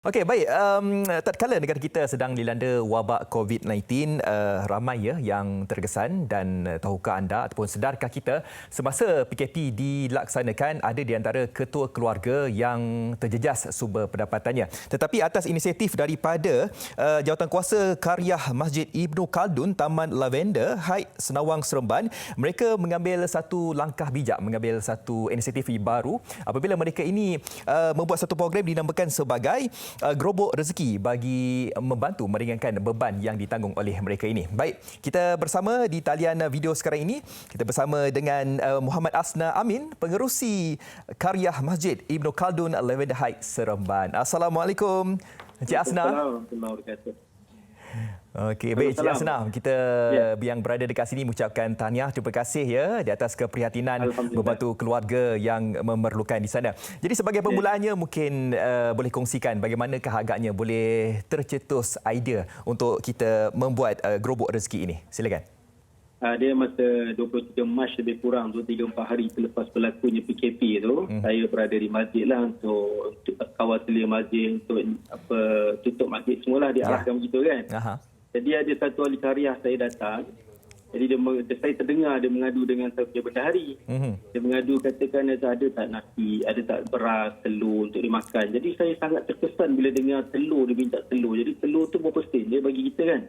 Okey, baik. Tatkala negara kita sedang dilanda wabak COVID-19, ramai yang terkesan dan tahukah anda ataupun sedarkah kita semasa PKP dilaksanakan ada di antara ketua keluarga yang terjejas sumber pendapatannya. Tetapi atas inisiatif daripada Jawatankuasa Karyah Masjid Ibnu Khaldun Taman Lavender Heights Senawang Seremban, mereka mengambil satu langkah bijak, mengambil satu inisiatif baru apabila mereka ini membuat satu program dinamakan sebagai gerobok rezeki bagi membantu meringankan beban yang ditanggung oleh mereka ini. Baik, kita bersama di talian video sekarang ini. Kita bersama dengan Muhammad Asna Amin, pengerusi Karyah Masjid Ibnu Khaldun Lavender Heights Seremban. Assalamualaikum, Encik Asna. Assalamualaikum. Okey, baik Encik Asna, kita yang berada dekat sini mengucapkan tahniah, terima kasih ya di atas keprihatinan membantu keluarga yang memerlukan di sana. Jadi sebagai permulaannya mungkin boleh kongsikan bagaimanakah agaknya boleh tercetus idea untuk kita membuat gerobok rezeki ini. Silakan. Dia masa 23 Mac lebih kurang 2-3-4 hari selepas berlakunya PKP itu, saya berada di masjid lah untuk kawal selia masjid, untuk tutup masjid semualah diarahkan begitu kan. Jadi ada satu ahli karyah saya datang. Jadi saya terdengar dia mengadu dengan saya punya bendahari. Dia mengadu katakan ada tak nasi, ada tak beras, telur untuk dimakan. Jadi saya sangat terkesan bila dengar telur, dia minta telur. Jadi telur tu berapa sen dia bagi kita kan.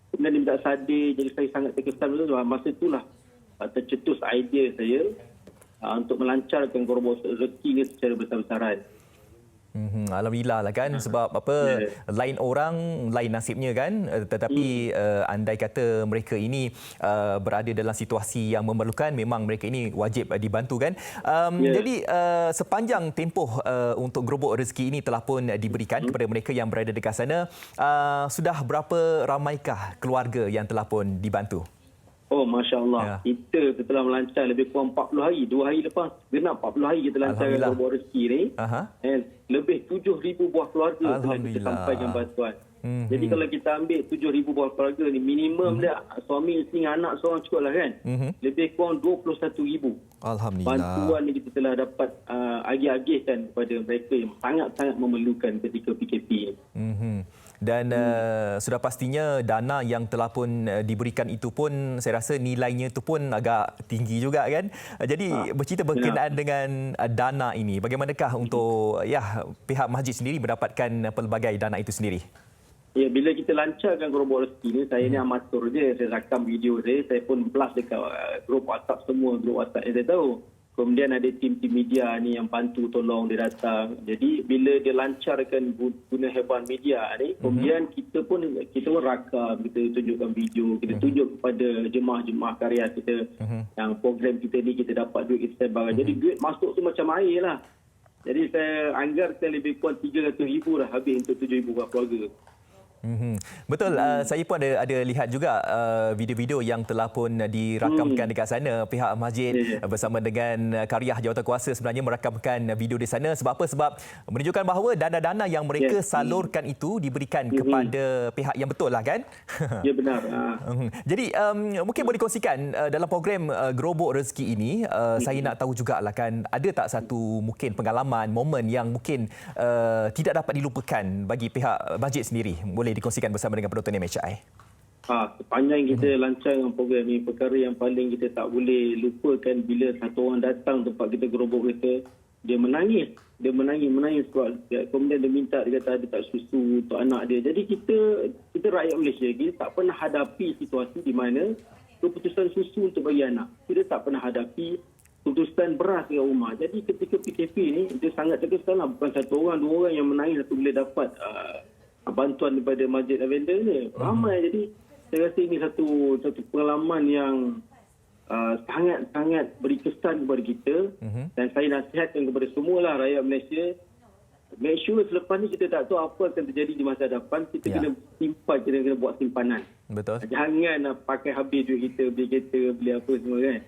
Kemudian dia minta sadir, jadi saya sangat terkesan. Masa itulah tercetus idea saya untuk melancarkan gerobok rezeki ni secara besar-besaran. Alhamdulillah lah kan, sebab apa, lain orang lain nasibnya kan, tetapi andai kata mereka ini berada dalam situasi yang memerlukan, memang mereka ini wajib dibantu kan. Jadi sepanjang tempoh untuk gerobok rezeki ini telah pun diberikan kepada mereka yang berada dekat sana, sudah berapa ramaikah keluarga yang telah pun dibantu? Oh, Masya Allah. Kita telah melancar lebih kurang 40 hari. 2 hari lepas, genap 40 hari kita lancarkan gerobok rezeki ni. Lebih 7,000 buah keluarga telah kita sampaikan bantuan. Jadi kalau kita ambil 7,000 buah keluarga ni, minimum dia suami isteri anak seorang cukup lah kan. Lebih kurang 21,000. Alhamdulillah. Bantuan ni kita telah dapat agih-agihkan kepada mereka yang sangat-sangat memerlukan ketika PKP ni. Dan sudah pastinya dana yang telah pun diberikan itu pun saya rasa nilainya itu pun agak tinggi juga kan. Jadi bercerita berkenaan dengan dana ini, bagaimanakah untuk pihak masjid sendiri mendapatkan pelbagai dana itu sendiri? Ya, bila kita lancarkan gerobok rezeki ni, saya ni amatur je, saya rakam video saya pun blast dekat grup WhatsApp semua, grup WhatsApp yang saya tahu. Kemudian ada tim-tim media ni yang bantu tolong dia datang. Jadi bila dia lancarkan guna hebat media ni, kemudian kita pun rakam, kita tunjukkan video, kita tunjuk kepada jemaah-jemaah karya kita yang program kita ni kita dapat duit kita sebarkan. Jadi duit masuk tu macam air lah. Jadi saya anggarkan lebih kurang 300,000 dah habis untuk 7,000 keluarga. Betul, saya pun ada lihat juga video-video yang telah pun dirakamkan dekat sana. Pihak masjid bersama dengan Karyah Jawatankuasa sebenarnya merakamkan video di sana. Sebab apa? Sebab menunjukkan bahawa dana-dana yang mereka salurkan itu diberikan kepada pihak yang betul lah kan? Ya, benar. Jadi mungkin boleh kongsikan dalam program gerobok rezeki ini, saya nak tahu jugalah kan, ada tak satu mungkin pengalaman, momen yang mungkin tidak dapat dilupakan bagi pihak masjid sendiri? Boleh dikongsikan bersama dengan penonton MHI. Sepanjang kita lancarkan program ini, perkara yang paling kita tak boleh lupakan bila satu orang datang tempat kita gerobok kita, dia menangis sebab kemudian dia minta, dia kata dia tak susu untuk anak dia. Jadi kita rakyat Malaysia, kita tak pernah hadapi situasi di mana keputusan susu untuk bagi anak. Kita tak pernah hadapi keputusan beras di rumah. Jadi ketika PKP ni, dia sangat terkesan lah. Bukan satu orang, dua orang yang menangis bila dapat bantuan daripada Masjid Lavender ni. Ramai. Jadi saya rasa ini satu pengalaman yang sangat-sangat beri kesan kepada kita. Dan saya nasihatkan kepada semualah rakyat Malaysia, make sure selepas ni kita tak tahu apa akan terjadi di masa hadapan. Kita kena simpan, kita kena buat simpanan. Betul. Jangan pakai habis duit kita, beli kereta, beli apa semua kan.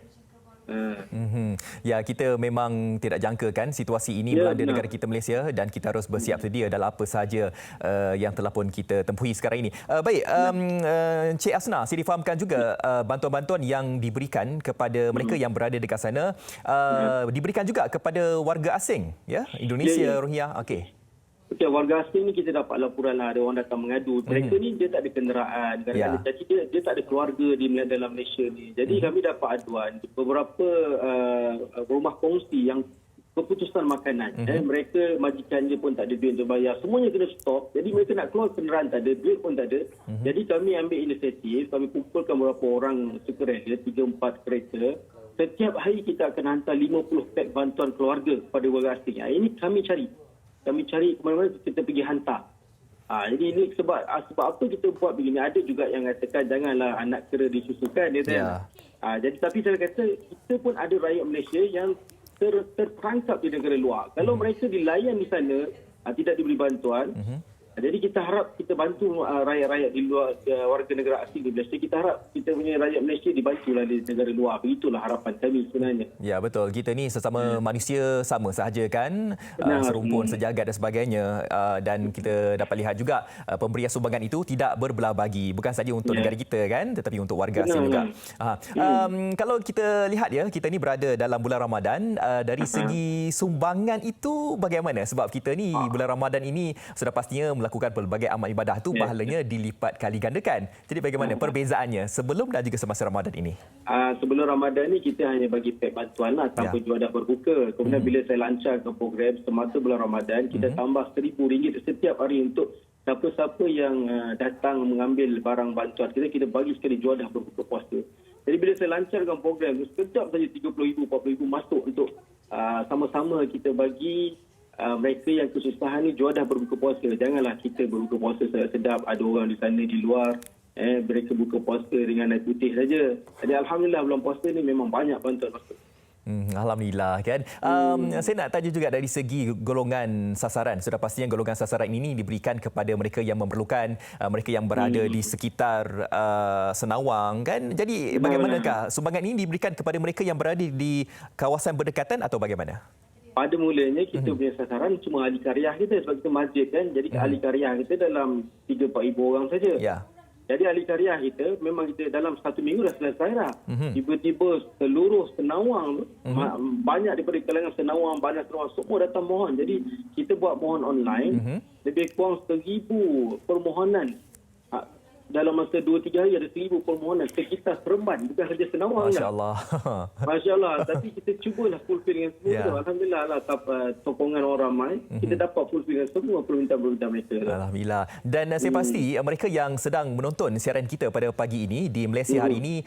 Ya, kita memang tidak jangka kan situasi ini melanda negara kita Malaysia, dan kita harus bersiap sedia dalam apa sahaja yang telah pun kita tempuhi sekarang ini. Baik, Encik Asna, saya difahamkan juga bantuan-bantuan yang diberikan kepada mereka yang berada dekat sana diberikan juga kepada warga asing, ya, Indonesia, Rohingya. Okey. okey, warga asing ni kita dapat laporan lah, ada orang datang mengadu. Mereka ni dia tak ada kenderaan, kadang-kadang jadi dia tak ada keluarga di dalam Malaysia ni. Jadi kami dapat aduan beberapa rumah kongsi yang keputusan makanan. Mereka majikannya pun tak ada duit untuk bayar. Semuanya kena stop. Jadi mereka nak keluar kenderaan tak ada, duit pun tak ada. Jadi kami ambil inisiatif, kami kumpulkan beberapa orang sukarela, 3-4 kereta. Setiap hari kita akan hantar 50 pack bantuan keluarga kepada warga asing. Ini kami cari. Kami cari ke mana-mana, kita pergi hantar. Jadi ini sebab apa kita buat begini. Ada juga yang katakan janganlah anak kera disusukan. Jadi tapi saya kata kita pun ada rakyat Malaysia yang terperangkap di negara luar. Kalau mereka dilayan di sana, tidak diberi bantuan, jadi kita harap kita bantu rakyat-rakyat di luar, warga negara asing di Malaysia. Kita harap kita punya rakyat Malaysia dibantulah di negara luar. Begitulah harapan kami sebenarnya. Ya, betul. Kita ni sesama manusia sama sahaja kan, serumpun, sejagat dan sebagainya. Dan kita dapat lihat juga pemberian sumbangan itu tidak berbelah bagi. Bukan saja untuk negara kita kan, tetapi untuk warga asing juga. Kalau kita lihat ya, kita ni berada dalam bulan Ramadan. Dari segi sumbangan itu bagaimana? Sebab kita ni bulan Ramadan ini sudah pastinya melakukan pelbagai amal ibadah tu pahalanya dilipat kali gandakan. Jadi bagaimana perbezaannya sebelum dan juga semasa Ramadan ini? Sebelum Ramadan ni kita hanya bagi pack bantuan lah tanpa juadah berbuka. Kemudian bila saya lancarkan program semasa bulan Ramadan, kita tambah RM1,000 setiap hari untuk siapa-siapa yang datang mengambil barang bantuan kita bagi sekali juadah berbuka puasa. Jadi bila saya lancarkan program tu, sekejap saja RM30,000, RM40,000 masuk untuk sama-sama kita bagi mereka yang kesusahan ni juadah berbuka puasa. Janganlah kita berbuka puasa sedap, ada orang di sana di luar mereka buka puasa dengan air putih saja. Jadi alhamdulillah bulan puasa ni memang banyak bantuan masuk. Alhamdulillah kan. Saya nak tanya juga dari segi golongan sasaran. Sudah pastinya golongan sasaran ini diberikan kepada mereka yang memerlukan, mereka yang berada di sekitar Senawang kan. Jadi bagaimanakah sumbangan ini diberikan kepada mereka yang berada di kawasan berdekatan atau bagaimana? Pada mulanya kita punya sasaran cuma ahli karyah kita sebab kita masjid kan. Jadi ahli karyah kita dalam 3-4 ribu orang saja. Jadi ahli karyah kita memang kita dalam 1 minggu dah selesai dah. Tiba-tiba seluruh Senawang banyak daripada kalangan Senawang, banyak Senawang semua datang mohon. Jadi kita buat mohon online, lebih kurang 1,000 permohonan. Dalam masa 2-3 hari ada 1,000 permohonan sekitar Seremban, bukan saja Senawang. Masya-Allah. Masya-Allah. Tapi kita cubalah fulfill dengan semua. Alhamdulillah lah, sokongan orang ramai, kita dapat fulfill dengan semua permintaan-permintaan mereka. Alhamdulillah. Dan saya pasti mereka yang sedang menonton siaran kita pada pagi ini di Malaysia hari ini,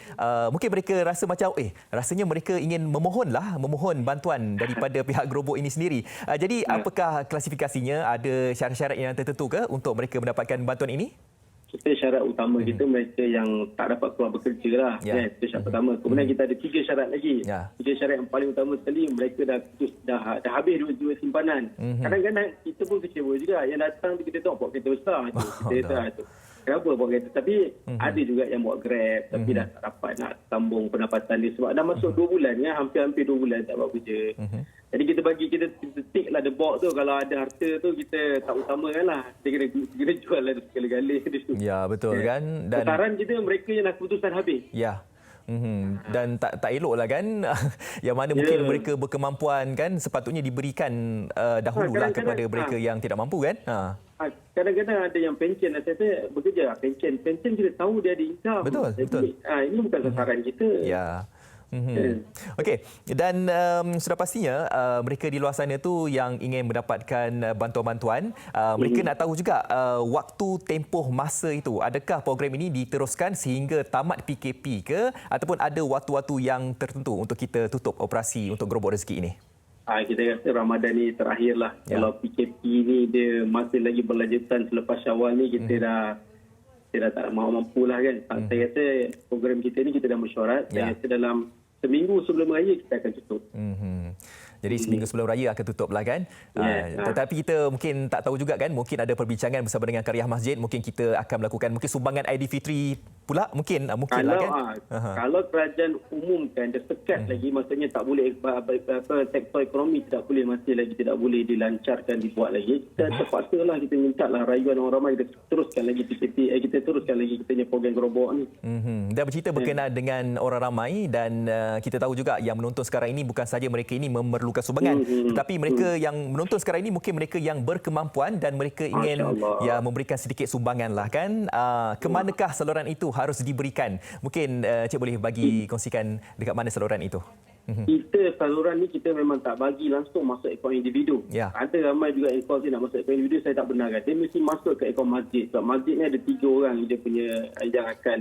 mungkin mereka rasa macam rasanya mereka ingin memohon bantuan daripada pihak Gerobok ini sendiri. Jadi apakah klasifikasinya? Ada syarat-syarat yang tertentu ke untuk mereka mendapatkan bantuan ini? Kita syarat utama kita mereka yang tak dapat keluar bekerja lah. Itu syarat pertama. Kemudian kita ada 3 syarat lagi. 3 syarat yang paling utama sekali, mereka dah habis duit simpanan. Kadang-kadang kita pun kecewa juga. Yang datang kita tengok buat kereta besar. Kita kenapa buat kereta? Tapi ada juga yang buat Grab tapi dah tak dapat nak sambung pendapatan dia. Sebab dah masuk 2 bulan ya, hampir 2 bulan tak buat kerja. Jadi kita tick lah the box tu. Kalau ada harta tu kita tak utamakan lah. Kita kena jual lah sekali-kali. Ya, betul kan. Dan saran kita mereka yang dah keputusan habis. Ya. Dan tak eloklah kan yang mana mungkin mereka berkemampuan kan sepatutnya diberikan dahululah kepada mereka yang tidak mampu kan. Kadang-kadang ada yang pencen, saya bekerja pencen kita tahu dia ada income. Betul. Ini bukan sasaran kita. Ya. Okey, dan sudah pastinya mereka di luar sana tu yang ingin mendapatkan bantuan-bantuan, mereka nak tahu juga waktu tempoh masa itu, adakah program ini diteruskan sehingga tamat PKP ke ataupun ada waktu-waktu yang tertentu untuk kita tutup operasi untuk Gerobok Rezeki ini? Kita rasa Ramadan ni terakhirlah. Kalau PKP ni dia masih lagi berlanjutan selepas Syawal ni, kita dah tak mampu lah kan. Saya rasa program kita ni kita dah mesyuarat. Saya rasa dalam seminggu sebelum raya kita akan tutup. Jadi seminggu sebelum raya akan tutup lah kan. Tetapi kita mungkin tak tahu juga kan, mungkin ada perbincangan bersama dengan Karyah Masjid, mungkin kita akan melakukan mungkin sumbangan Aidilfitri pula mungkin lah kan. Kalau kerajaan umumkan dia sekat lagi, maksudnya tak boleh sektor ekonomi masih lagi tidak boleh dilancarkan, dibuat lagi, kita terpaksalah kita minta lah rayuan orang ramai, kita teruskan lagi PKP, kita teruskan lagi kita punya program Gerobok ni. Dan bercerita berkenaan dengan orang ramai, dan kita tahu juga yang menonton sekarang ini bukan saja mereka ini memerlukan bukan sumbangan. Tetapi mereka yang menonton sekarang ini mungkin mereka yang berkemampuan dan mereka ingin memberikan sedikit sumbangan lah kan. Kemanakah saluran itu harus diberikan? Mungkin Cik boleh bagi kongsikan dekat mana saluran itu? Kita saluran ni kita memang tak bagi langsung masuk akaun individu. Ya. Ada ramai juga akaun saya nak masuk akaun individu, saya tak benarkan. Dia mesti masuk ke akaun masjid. Sebab masjid ni ada 3 orang dia punya yang akan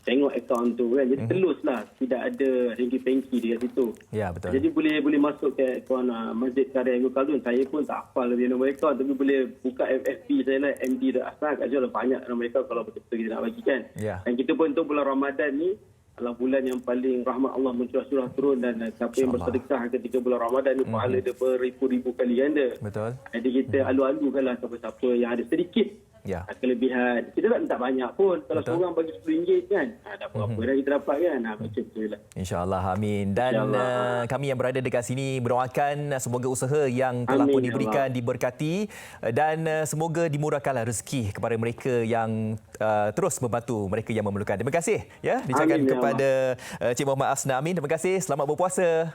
tengok akaun tu kan. Jadi teluslah, tidak ada ringki-pengki dekat situ. Ya, betul. Jadi boleh masuk ke akaun Masjid Karya Anggur Khaldun. Saya pun tak hafal lebih nombor akaun, tapi boleh buka FFP saya lah, MD Asal. Kat situ banyak nombor akaun kalau betul-betul kita nak bagikan. Ya. Dan kita pun untuk bulan Ramadan ni adalah bulan yang paling rahmat Allah mencurah-curah turun, dan siapa yang bersedekah ketika bulan Ramadan ni pahala dia beribu-ribu kali ganda. Betul. Jadi kita alu-alukanlah siapa-siapa yang ada sedikit kelebihan. Kita tak minta banyak pun. Kalau seorang bagi RM10 kan, dah berapa dah kita dapat kan. Macam tu lah. InsyaAllah, amin. Dan kami yang berada dekat sini berdoakan semoga usaha yang telah pun diberikan diberkati dan semoga dimurahkanlah rezeki kepada mereka yang terus membantu mereka yang memerlukan. Terima kasih ya diucapkan kepada Cik Muhammad Asna Amin. Terima kasih. Selamat berpuasa.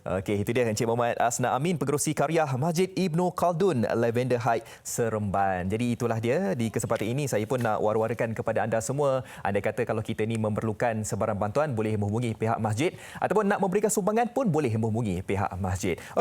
Okey, itu dia Encik Muhammad Asna Amin, pengerusi karya Masjid Ibnu Khaldun, Lavender Heights, Seremban. Jadi itulah dia, di kesempatan ini saya pun nak war-warakan kepada anda semua. Anda kata kalau kita ni memerlukan sebarang bantuan, boleh menghubungi pihak masjid, ataupun nak memberikan sumbangan pun boleh menghubungi pihak masjid.